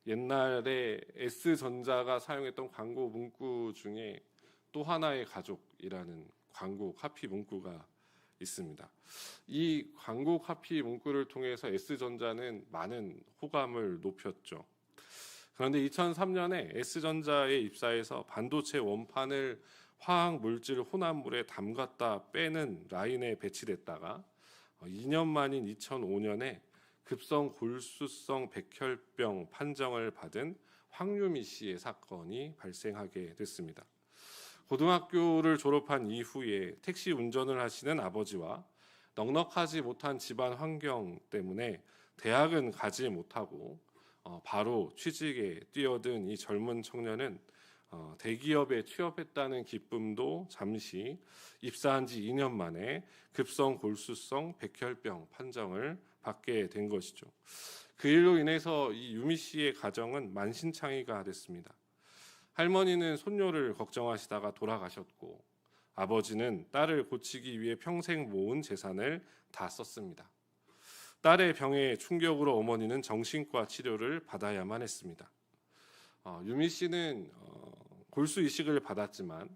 옛날에 S전자가 사용했던 광고 문구 중에 또 하나의 가족이라는 광고 카피 문구가 있습니다. 이 광고 카피 문구를 통해서 S전자는 많은 호감을 높였죠. 그런데 2003년에 S전자에 입사해서 반도체 원판을 화학 물질 혼합물에 담갔다 빼는 라인에 배치됐다가 2년 만인 2005년에 급성 골수성 백혈병 판정을 받은 황유미 씨의 사건이 발생하게 됐습니다. 고등학교를 졸업한 이후에 택시 운전을 하시는 아버지와 넉넉하지 못한 집안 환경 때문에 대학은 가지 못하고 바로 취직에 뛰어든 이 젊은 청년은 대기업에 취업했다는 기쁨도 잠시 입사한 지 2년 만에 급성 골수성 백혈병 판정을 받게 된 것이죠. 그 일로 인해서 이 유미 씨의 가정은 만신창이가 됐습니다. 할머니는 손녀를 걱정하시다가 돌아가셨고 아버지는 딸을 고치기 위해 평생 모은 재산을 다 썼습니다. 딸의 병에 충격으로 어머니는 정신과 치료를 받아야만 했습니다. 유미 씨는 골수 이식을 받았지만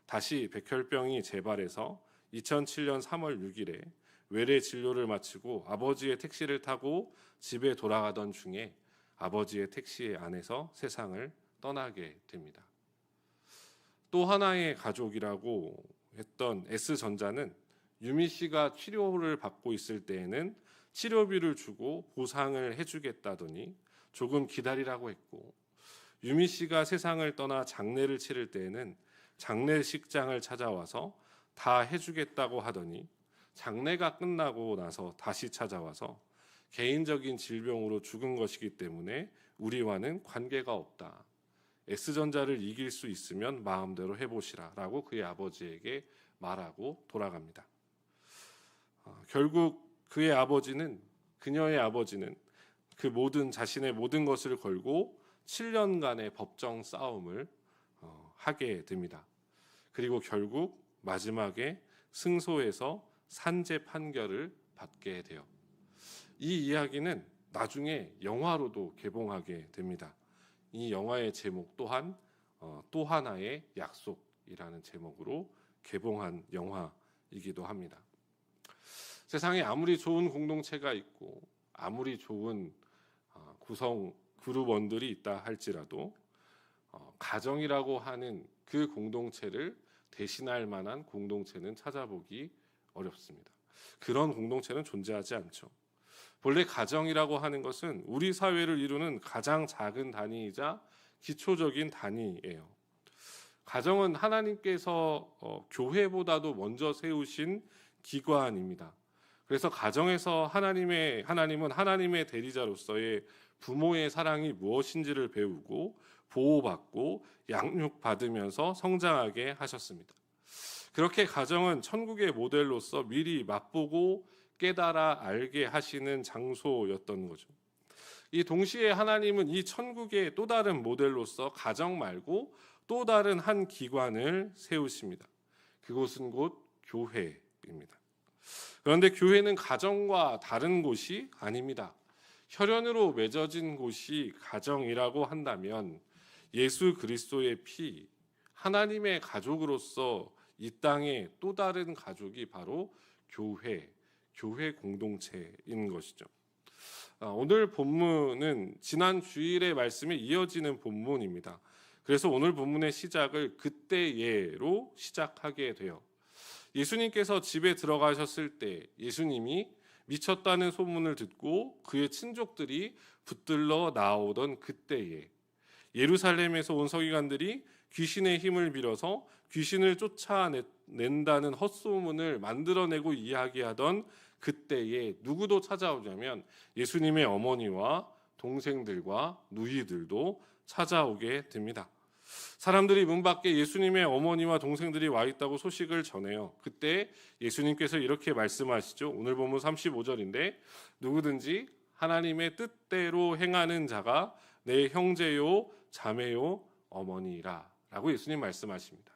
다시 백혈병이 재발해서 2007년 3월 6일에 외래 진료를 마치고 아버지의 택시를 타고 집에 돌아가던 중에 아버지의 택시 안에서 세상을 떠나게 됩니다. 또 하나의 가족이라고 했던 S전자는 유미 씨가 치료를 받고 있을 때에는 치료비를 주고 보상을 해주겠다더니 조금 기다리라고 했고, 유미 씨가 세상을 떠나 장례를 치를 때에는 장례식장을 찾아와서 다 해주겠다고 하더니 장례가 끝나고 나서 다시 찾아와서 개인적인 질병으로 죽은 것이기 때문에 우리와는 관계가 없다. S전자를 이길 수 있으면 마음대로 해보시라 라고 그의 아버지에게 말하고 돌아갑니다. 결국 그녀의 아버지는 자신의 모든 것을 걸고 7년간의 법정 싸움을 하게 됩니다. 그리고 결국 마지막에 승소해서 산재 판결을 받게 돼요. 이 이야기는 나중에 영화로도 개봉하게 됩니다. 이 영화의 제목 또한 또 하나의 약속이라는 제목으로 개봉한 영화이기도 합니다. 세상에 아무리 좋은 공동체가 있고 아무리 좋은 구성 그룹원들이 있다 할지라도 가정이라고 하는 그 공동체를 대신할 만한 공동체는 찾아보기 어렵습니다. 그런 공동체는 존재하지 않죠. 본래 가정이라고 하는 것은 우리 사회를 이루는 가장 작은 단위이자 기초적인 단위예요. 가정은 하나님께서 교회보다도 먼저 세우신 기관입니다. 그래서 가정에서 하나님은 하나님의 대리자로서의 부모의 사랑이 무엇인지를 배우고 보호받고 양육받으면서 성장하게 하셨습니다. 그렇게 가정은 천국의 모델로서 미리 맛보고 깨달아 알게 하시는 장소였던 거죠. 이 동시에 하나님은 이 천국의 또 다른 모델로서 가정 말고 또 다른 한 기관을 세우십니다. 그곳은 곧 교회입니다. 그런데 교회는 가정과 다른 곳이 아닙니다. 혈연으로 맺어진 곳이 가정이라고 한다면 예수 그리스도의 피, 하나님의 가족으로서 이 땅에 또 다른 가족이 바로 교회 공동체인 것이죠. 오늘 본문은 지난 주일의 말씀에 이어지는 본문입니다. 그래서 오늘 본문의 시작을 그때예로 시작하게 돼요. 예수님께서 집에 들어가셨을 때 예수님이 미쳤다는 소문을 듣고 그의 친족들이 붙들러 나오던 그때에 예루살렘에서 온 서기관들이 귀신의 힘을 빌어서 귀신을 쫓아낸다는 헛소문을 만들어내고 이야기하던 그때에 누구도 찾아오냐면 예수님의 어머니와 동생들과 누이들도 찾아오게 됩니다. 사람들이 문 밖에 예수님의 어머니와 동생들이 와 있다고 소식을 전해요. 그때 예수님께서 이렇게 말씀하시죠. 오늘 본문 35절인데 누구든지 하나님의 뜻대로 행하는 자가 내 형제요 자매요 어머니라 라고 예수님 말씀하십니다.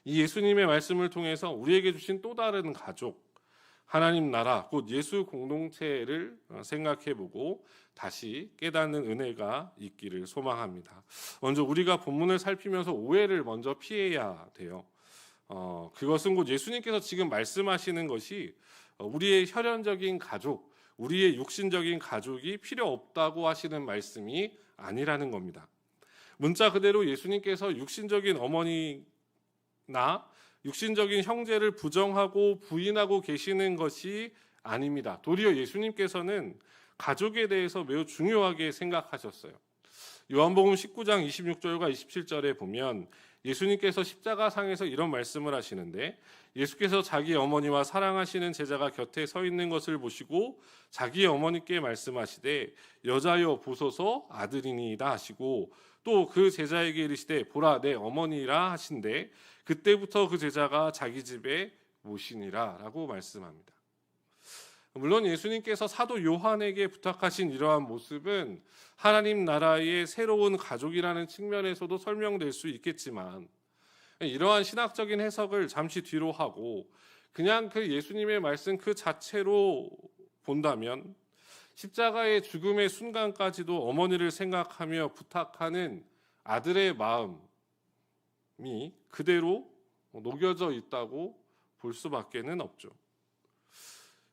이 예수님의 말씀을 통해서 우리에게 주신 또 다른 가족, 하나님 나라, 곧 예수 공동체를 생각해보고 다시 깨닫는 은혜가 있기를 소망합니다. 먼저 우리가 본문을 살피면서 오해를 먼저 피해야 돼요. 그것은 곧 예수님께서 지금 말씀하시는 것이 우리의 혈연적인 가족, 우리의 육신적인 가족이 필요 없다고 하시는 말씀이 아니라는 겁니다. 문자 그대로 예수님께서 육신적인 어머니나 육신적인 형제를 부정하고 부인하고 계시는 것이 아닙니다. 도리어 예수님께서는 가족에 대해서 매우 중요하게 생각하셨어요. 요한복음 19장 26절과 27절에 보면 예수님께서 십자가상에서 이런 말씀을 하시는데, 예수께서 자기 어머니와 사랑하시는 제자가 곁에 서 있는 것을 보시고 자기 어머니께 말씀하시되 여자여 보소서 아들이니이다 하시고, 또 그 제자에게 이르시되 보라 내 어머니라 하신대 그때부터 그 제자가 자기 집에 모시니라 라고 말씀합니다. 물론 예수님께서 사도 요한에게 부탁하신 이러한 모습은 하나님 나라의 새로운 가족이라는 측면에서도 설명될 수 있겠지만, 이러한 신학적인 해석을 잠시 뒤로 하고 그냥 그 예수님의 말씀 그 자체로 본다면 십자가의 죽음의 순간까지도 어머니를 생각하며 부탁하는 아들의 마음이 그대로 녹여져 있다고 볼 수밖에는 없죠.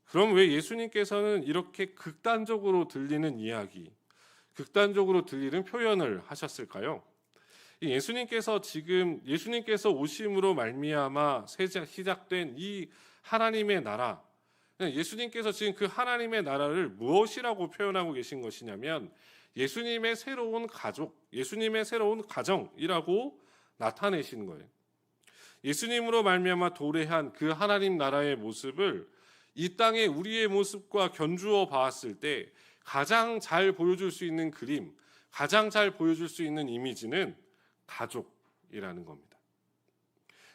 그럼 왜 예수님께서는 이렇게 극단적으로 들리는 이야기, 극단적으로 들리는 표현을 하셨을까요? 예수님께서 오심으로 말미암아 시작된 이 하나님의 나라, 예수님께서 지금 그 하나님의 나라를 무엇이라고 표현하고 계신 것이냐면 예수님의 새로운 가족, 예수님의 새로운 가정이라고 나타내신 거예요. 예수님으로 말미암아 도래한 그 하나님 나라의 모습을 이 땅에 우리의 모습과 견주어 봤을 때 가장 잘 보여줄 수 있는 그림, 가장 잘 보여줄 수 있는 이미지는 가족이라는 겁니다.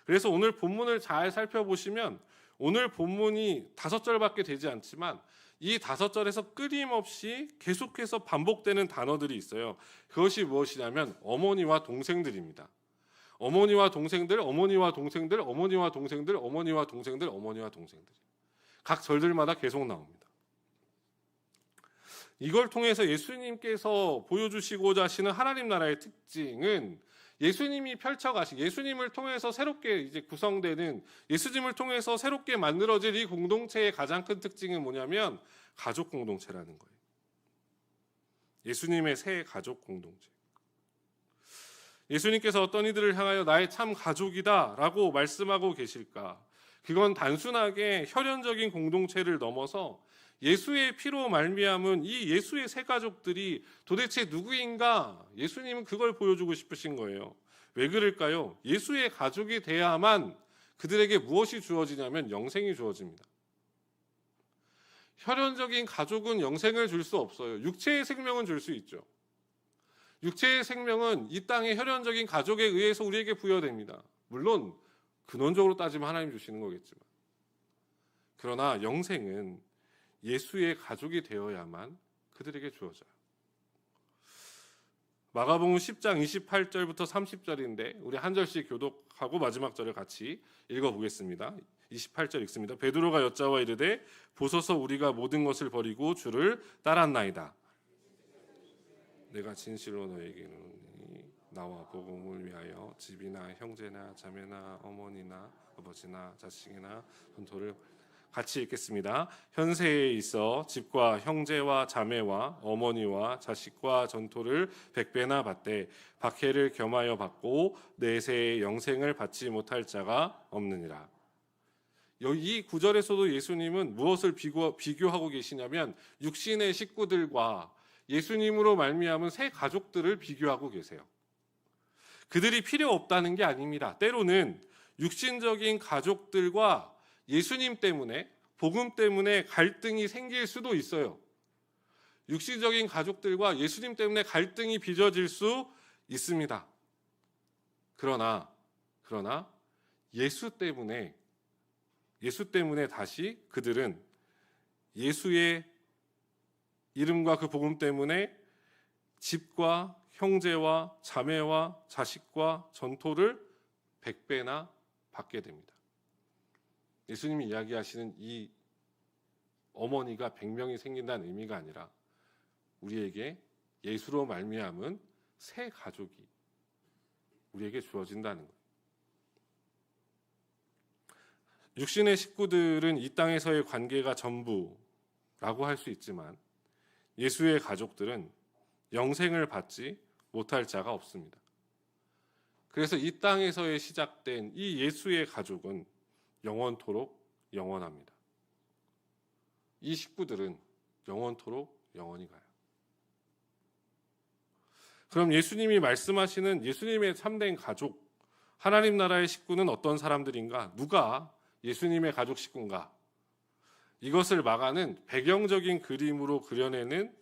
그래서 오늘 본문을 잘 살펴보시면 오늘 본문이 5절밖에 되지 않지만 이 5절에서 끊임없이 계속해서 반복되는 단어들이 있어요. 그것이 무엇이냐면 어머니와 동생들입니다. 어머니와 동생들, 어머니와 동생들, 어머니와 동생들, 어머니와 동생들, 어머니와 동생들. 각 절들마다 계속 나옵니다. 이걸 통해서 예수님께서 보여주시고자 하시는 하나님 나라의 특징은 예수님이 펼쳐가신, 예수님을 통해서 새롭게 이제 구성되는, 예수님을 통해서 새롭게 만들어질 이 공동체의 가장 큰 특징은 뭐냐면 가족 공동체라는 거예요. 예수님의 새 가족 공동체. 예수님께서 어떤 이들을 향하여 나의 참 가족이다 라고 말씀하고 계실까? 그건 단순하게 혈연적인 공동체를 넘어서 예수의 피로 말미암은 이 예수의 새 가족들이 도대체 누구인가? 예수님은 그걸 보여주고 싶으신 거예요. 왜 그럴까요? 예수의 가족이 돼야만 그들에게 무엇이 주어지냐면 영생이 주어집니다. 혈연적인 가족은 영생을 줄 수 없어요. 육체의 생명은 줄 수 있죠. 육체의 생명은 이 땅의 혈연적인 가족에 의해서 우리에게 부여됩니다. 물론 근원적으로 따지면 하나님 주시는 거겠지만, 그러나 영생은 예수의 가족이 되어야만 그들에게 주어져요. 마가복음 10장 28절부터 30절인데 우리 한 절씩 교독하고 마지막 절을 같이 읽어보겠습니다. 28절 읽습니다. 베드로가 여짜와 이르되 보소서 우리가 모든 것을 버리고 주를 따랐나이다. 내가 진실로 너에게 이르노니 나와 복음을 위하여 집이나 형제나 자매나 어머니나 아버지나 자식이나 전토를 같이 읽겠습니다. 현세에 있어 집과 형제와 자매와 어머니와 자식과 전토를 100배나 받되 박해를 겸하여 받고 내세의 영생을 받지 못할 자가 없느니라. 이 구절에서도 예수님은 무엇을 비교하고 계시냐면 육신의 식구들과 예수님으로 말미암은 새 가족들을 비교하고 계세요. 그들이 필요 없다는 게 아닙니다. 때로는 육신적인 가족들과 예수님 때문에, 복음 때문에 갈등이 생길 수도 있어요. 육신적인 가족들과 예수님 때문에 갈등이 빚어질 수 있습니다. 그러나 예수 때문에 다시 그들은 예수의 이름과 그 복음 때문에 집과 형제와 자매와 자식과 전토를 100배나 받게 됩니다. 예수님이 이야기하시는 이 어머니가 100명이 생긴다는 의미가 아니라 우리에게 예수로 말미암은 새 가족이 우리에게 주어진다는 거예요. 육신의 식구들은 이 땅에서의 관계가 전부라고 할 수 있지만 예수의 가족들은 영생을 받지 못할 자가 없습니다. 그래서 이 땅에서의 시작된 이 예수의 가족은 영원토록 영원합니다. 이 식구들은 영원토록 영원히 가요. 그럼 예수님이 말씀하시는 예수님의 참된 가족, 하나님 나라의 식구는 어떤 사람들인가? 누가 예수님의 가족 식구인가? 이것을 막아는 배경적인 그림으로 그려내는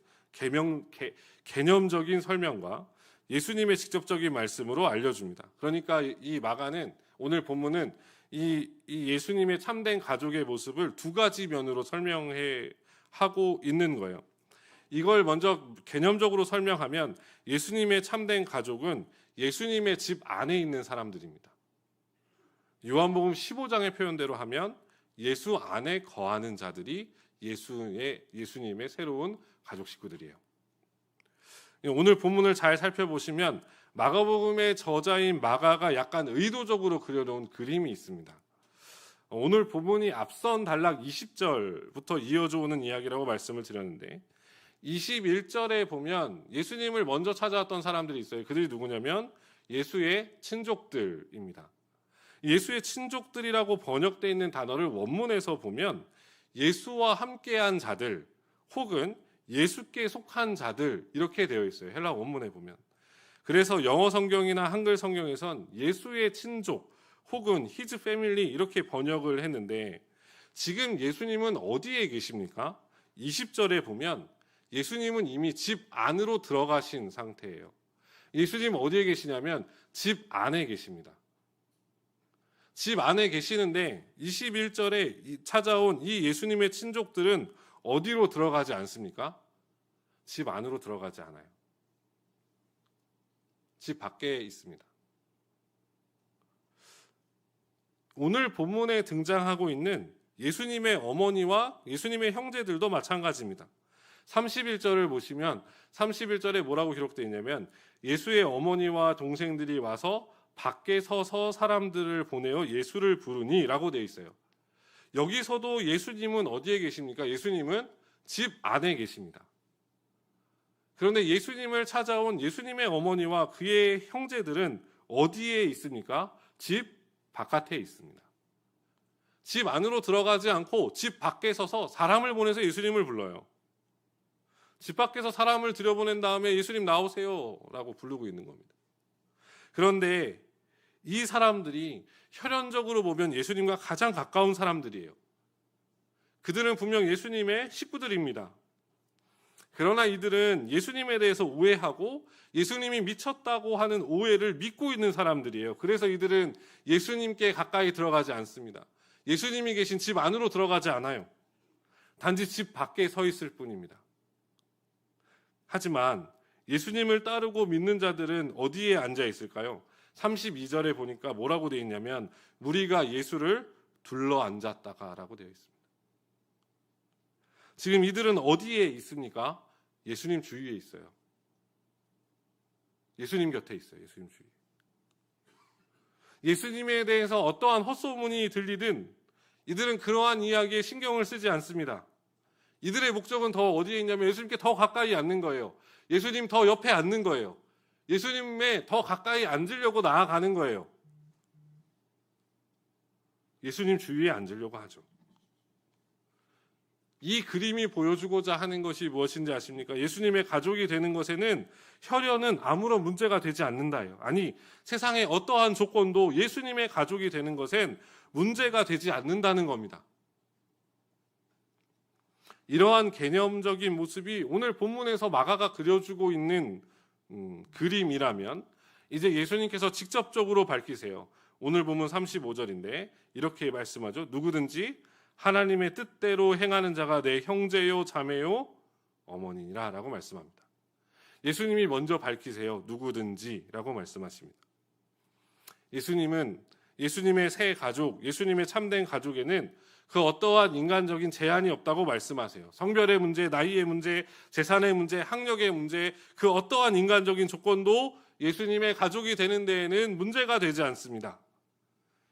개념적인 설명과 예수님의 직접적인 말씀으로 알려줍니다. 그러니까 이 마가는, 오늘 본문은 이 예수님의 참된 가족의 모습을 두 가지 면으로 설명해 하고 있는 거예요. 이걸 먼저 개념적으로 설명하면 예수님의 참된 가족은 예수님의 집 안에 있는 사람들입니다. 요한복음 15장의 표현대로 하면 예수 안에 거하는 자들이 예수님의 새로운 가족 식구들이에요. 오늘 본문을 잘 살펴보시면 마가복음의 저자인 마가가 약간 의도적으로 그려놓은 그림이 있습니다. 오늘 본문이 앞선 단락 20절부터 이어져 오는 이야기라고 말씀을 드렸는데 21절에 보면 예수님을 먼저 찾아왔던 사람들이 있어요. 그들이 누구냐면 예수의 친족들입니다. 예수의 친족들이라고 번역되어 있는 단어를 원문에서 보면 예수와 함께한 자들 혹은 예수께 속한 자들 이렇게 되어 있어요. 헬라 원문에 보면. 그래서 영어 성경이나 한글 성경에선 예수의 친족 혹은 his family 이렇게 번역을 했는데 지금 예수님은 어디에 계십니까? 20절에 보면 예수님은 이미 집 안으로 들어가신 상태예요. 예수님 어디에 계시냐면 집 안에 계십니다. 집 안에 계시는데 21절에 찾아온 이 예수님의 친족들은 어디로 들어가지 않습니까? 집 안으로 들어가지 않아요. 집 밖에 있습니다. 오늘 본문에 등장하고 있는 예수님의 어머니와 예수님의 형제들도 마찬가지입니다. 31절을 보시면 31절에 뭐라고 기록되어 있냐면 예수의 어머니와 동생들이 와서 밖에 서서 사람들을 보내어 예수를 부르니 라고 되어 있어요. 여기서도 예수님은 어디에 계십니까? 예수님은 집 안에 계십니다. 그런데 예수님을 찾아온 예수님의 어머니와 그의 형제들은 어디에 있습니까? 집 바깥에 있습니다. 집 안으로 들어가지 않고 집 밖에 서서 사람을 보내서 예수님을 불러요. 집 밖에서 사람을 들여보낸 다음에 예수님 나오세요 라고 부르고 있는 겁니다. 그런데 이 사람들이 혈연적으로 보면 예수님과 가장 가까운 사람들이에요. 그들은 분명 예수님의 식구들입니다. 그러나 이들은 예수님에 대해서 오해하고 예수님이 미쳤다고 하는 오해를 믿고 있는 사람들이에요. 그래서 이들은 예수님께 가까이 들어가지 않습니다. 예수님이 계신 집 안으로 들어가지 않아요. 단지 집 밖에 서 있을 뿐입니다. 하지만 예수님을 따르고 믿는 자들은 어디에 앉아 있을까요? 32절에 보니까 뭐라고 되어 있냐면 무리가 예수를 둘러 앉았다가 라고 되어 있습니다. 지금 이들은 어디에 있습니까? 예수님 주위에 있어요. 예수님 곁에 있어요. 예수님 주위에. 예수님에 대해서 어떠한 헛소문이 들리든 이들은 그러한 이야기에 신경을 쓰지 않습니다. 이들의 목적은 더 어디에 있냐면 예수님께 더 가까이 앉는 거예요. 예수님 더 옆에 앉는 거예요. 예수님에 더 가까이 앉으려고 나아가는 거예요. 예수님 주위에 앉으려고 하죠. 이 그림이 보여주고자 하는 것이 무엇인지 아십니까? 예수님의 가족이 되는 것에는 혈연은 아무런 문제가 되지 않는다요. 아니, 세상의 어떠한 조건도 예수님의 가족이 되는 것엔 문제가 되지 않는다는 겁니다. 이러한 개념적인 모습이 오늘 본문에서 마가가 그려주고 있는 그림이라면 이제 예수님께서 직접적으로 밝히세요. 오늘 본문 35절인데 이렇게 말씀하죠. 누구든지 하나님의 뜻대로 행하는 자가 내 형제요 자매요 어머니니라 라고 말씀합니다. 예수님이 먼저 밝히세요. 누구든지 라고 말씀하십니다. 예수님은 예수님의 새 가족, 예수님의 참된 가족에는 그 어떠한 인간적인 제한이 없다고 말씀하세요. 성별의 문제, 나이의 문제, 재산의 문제, 학력의 문제, 그 어떠한 인간적인 조건도 예수님의 가족이 되는 데에는 문제가 되지 않습니다.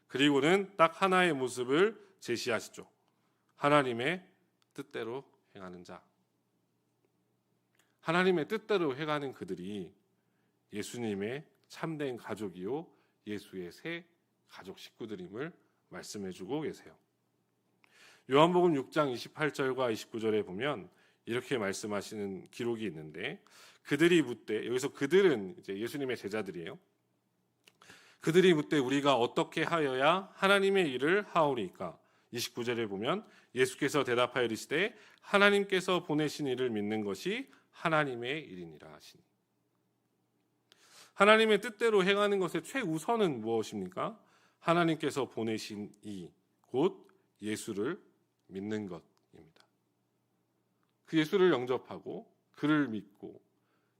그리고는 딱 하나의 모습을 제시하시죠. 하나님의 뜻대로 행하는 자. 하나님의 뜻대로 행하는 그들이 예수님의 참된 가족이요 예수의 새 가족 식구들임을 말씀해주고 계세요. 요한복음 6장 28절과 29절에 보면 이렇게 말씀하시는 기록이 있는데, 그들이 묻되, 여기서 그들은 이제 예수님의 제자들이에요. 그들이 묻되 우리가 어떻게 하여야 하나님의 일을 하오리까? 29절에 보면 예수께서 대답하여 이르시되 하나님께서 보내신 이를 믿는 것이 하나님의 일이니라 하시니. 하나님의 뜻대로 행하는 것의 최우선은 무엇입니까? 하나님께서 보내신 이, 곧 예수를 믿는 것입니다. 그 예수를 영접하고 그를 믿고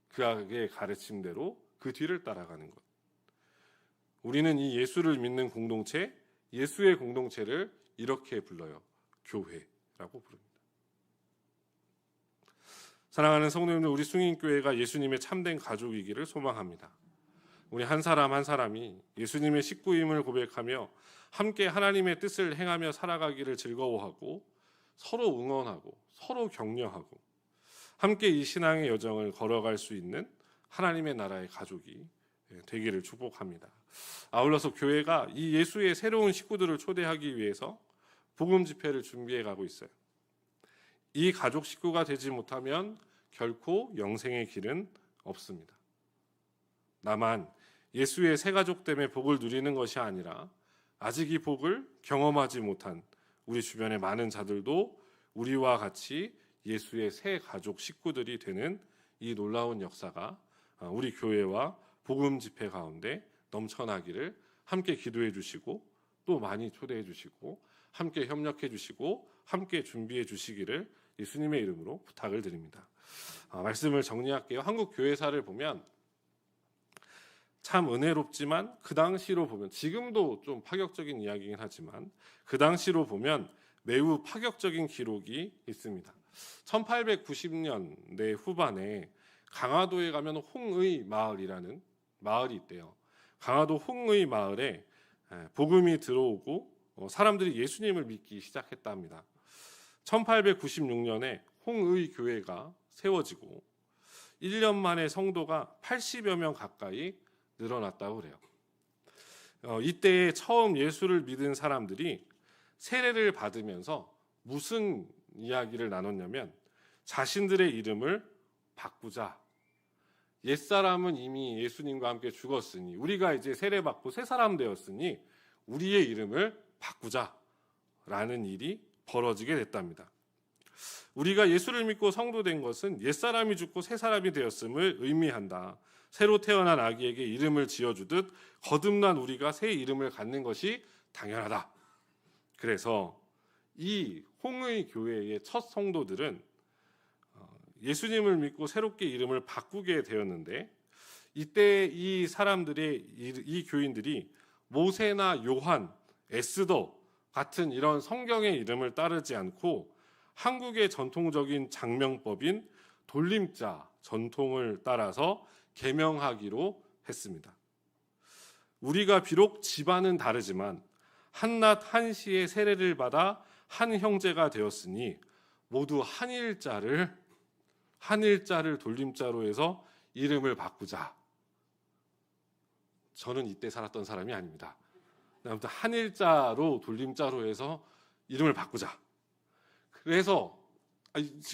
그의 가르침대로 그 뒤를 따라가는 것. 우리는 이 예수를 믿는 공동체, 예수의 공동체를 이렇게 불러요. 교회라고 부릅니다. 사랑하는 성도님들, 우리 숭인교회가 예수님의 참된 가족이기를 소망합니다. 우리 한 사람 한 사람이 예수님의 식구임을 고백하며 함께 하나님의 뜻을 행하며 살아가기를 즐거워하고 서로 응원하고 서로 격려하고 함께 이 신앙의 여정을 걸어갈 수 있는 하나님의 나라의 가족이 되기를 축복합니다. 아울러서 교회가 이 예수의 새로운 식구들을 초대하기 위해서 복음 집회를 준비해 가고 있어요. 이 가족 식구가 되지 못하면 결코 영생의 길은 없습니다. 다만 예수의 새 가족 때문에 복을 누리는 것이 아니라 아직 이 복을 경험하지 못한 우리 주변의 많은 자들도 우리와 같이 예수의 새 가족 식구들이 되는 이 놀라운 역사가 우리 교회와 복음 집회 가운데 넘쳐나기를 함께 기도해 주시고 또 많이 초대해 주시고 함께 협력해 주시고 함께 준비해 주시기를 예수님의 이름으로 부탁을 드립니다. 말씀을 정리할게요. 한국 교회사를 보면 참 은혜롭지만 그 당시로 보면, 지금도 좀 파격적인 이야기긴 하지만 그 당시로 보면 매우 파격적인 기록이 있습니다. 1890년대 후반에 강화도에 가면 홍의 마을이라는 마을이 있대요. 강화도 홍의 마을에 복음이 들어오고 사람들이 예수님을 믿기 시작했답니다. 1896년에 홍의 교회가 세워지고 1년 만에 성도가 80여 명 가까이 늘어났다고 그래요. 이때에 처음 예수를 믿은 사람들이 세례를 받으면서 무슨 이야기를 나눴냐면 자신들의 이름을 바꾸자. 옛사람은 이미 예수님과 함께 죽었으니 우리가 이제 세례받고 새 사람 되었으니 우리의 이름을 바꾸자라는 일이 벌어지게 됐답니다. 우리가 예수를 믿고 성도된 것은 옛사람이 죽고 새 사람이 되었음을 의미한다. 새로 태어난 아기에게 이름을 지어주듯 거듭난 우리가 새 이름을 갖는 것이 당연하다. 그래서 이 홍의 교회의 첫 성도들은 예수님을 믿고 새롭게 이름을 바꾸게 되었는데, 이때 이 사람들의 이 교인들이 모세나 요한, 에스더 같은 이런 성경의 이름을 따르지 않고 한국의 전통적인 장명법인 돌림자 전통을 따라서 계명하기로 했습니다. 우리가 비록 집안은 다르지만 한낱 한시의 세례를 받아 한 형제가 되었으니 모두 한일자를 돌림자로 해서 이름을 바꾸자. 저는 이때 살았던 사람이 아닙니다. 아무튼 한일자로 돌림자로 해서 이름을 바꾸자. 그래서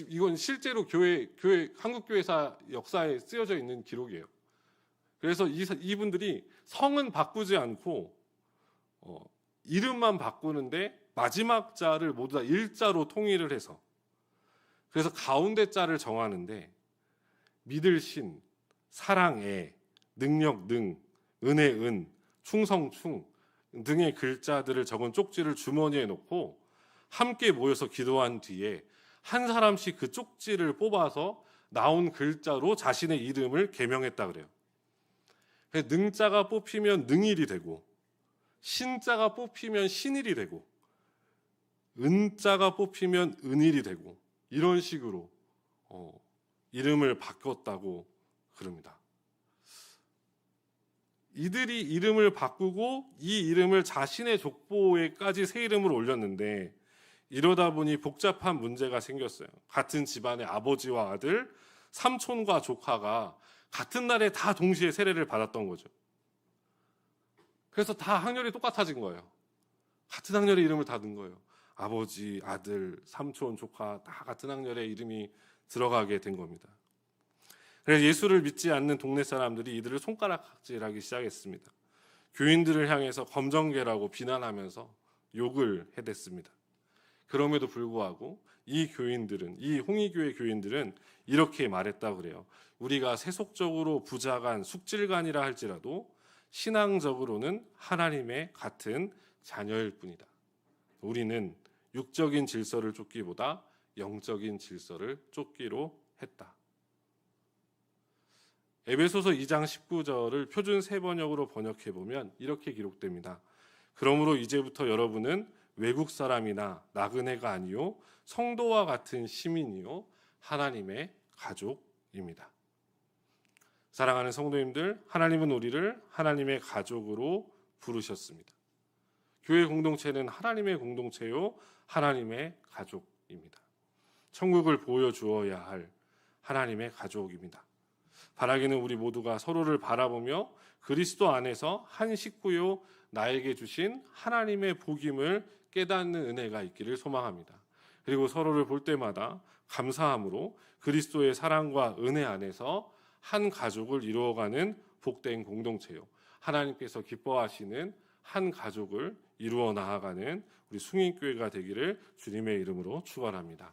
이건 실제로 교회 한국교회사 역사에 쓰여져 있는 기록이에요. 그래서 이분들이 성은 바꾸지 않고 이름만 바꾸는데 마지막 자를 모두 다 일자로 통일을 해서, 그래서 가운데 자를 정하는데 믿을 신, 사랑애, 능력 능, 은혜 은, 충성 충 등의 글자들을 적은 쪽지를 주머니에 넣고 함께 모여서 기도한 뒤에 한 사람씩 그 쪽지를 뽑아서 나온 글자로 자신의 이름을 계명했다 그래요. 능자가 뽑히면 능일이 되고 신자가 뽑히면 신일이 되고 은자가 뽑히면 은일이 되고 이런 식으로 이름을 바꿨다고 그럽니다. 이들이 이름을 바꾸고 이 이름을 자신의 족보에까지 새 이름으로 올렸는데 이러다 보니 복잡한 문제가 생겼어요. 같은 집안의 아버지와 아들, 삼촌과 조카가 같은 날에 다 동시에 세례를 받았던 거죠. 그래서 다 학렬이 똑같아진 거예요. 같은 학렬에 이름을 다 넣은 거예요. 아버지, 아들, 삼촌, 조카 다 같은 학렬에 이름이 들어가게 된 겁니다. 그래서 예수를 믿지 않는 동네 사람들이 이들을 손가락질하기 시작했습니다. 교인들을 향해서 검정개라고 비난하면서 욕을 해댔습니다. 그럼에도 불구하고 이 홍익교회 교인들은 이렇게 말했다고 그래요. 우리가 세속적으로 부자간 숙질간이라 할지라도 신앙적으로는 하나님의 같은 자녀일 뿐이다. 우리는 육적인 질서를 쫓기보다 영적인 질서를 쫓기로 했다. 에베소서 2장 19절을 표준 세번역으로 번역해보면 이렇게 기록됩니다. 그러므로 이제부터 여러분은 외국 사람이나 나그네가 아니요 성도와 같은 시민이요 하나님의 가족입니다. 사랑하는 성도님들, 하나님은 우리를 하나님의 가족으로 부르셨습니다. 교회 공동체는 하나님의 공동체요 하나님의 가족입니다. 천국을 보여주어야 할 하나님의 가족입니다. 바라기는 우리 모두가 서로를 바라보며 그리스도 안에서 한 식구요 나에게 주신 하나님의 복임을 깨닫는 은혜가 있기를 소망합니다. 그리고 서로를 볼 때마다 감사함으로 그리스도의 사랑과 은혜 안에서 한 가족을 이루어가는 복된 공동체요 하나님께서 기뻐하시는 한 가족을 이루어 나아가는 우리 숭인교회가 되기를 주님의 이름으로 축원합니다.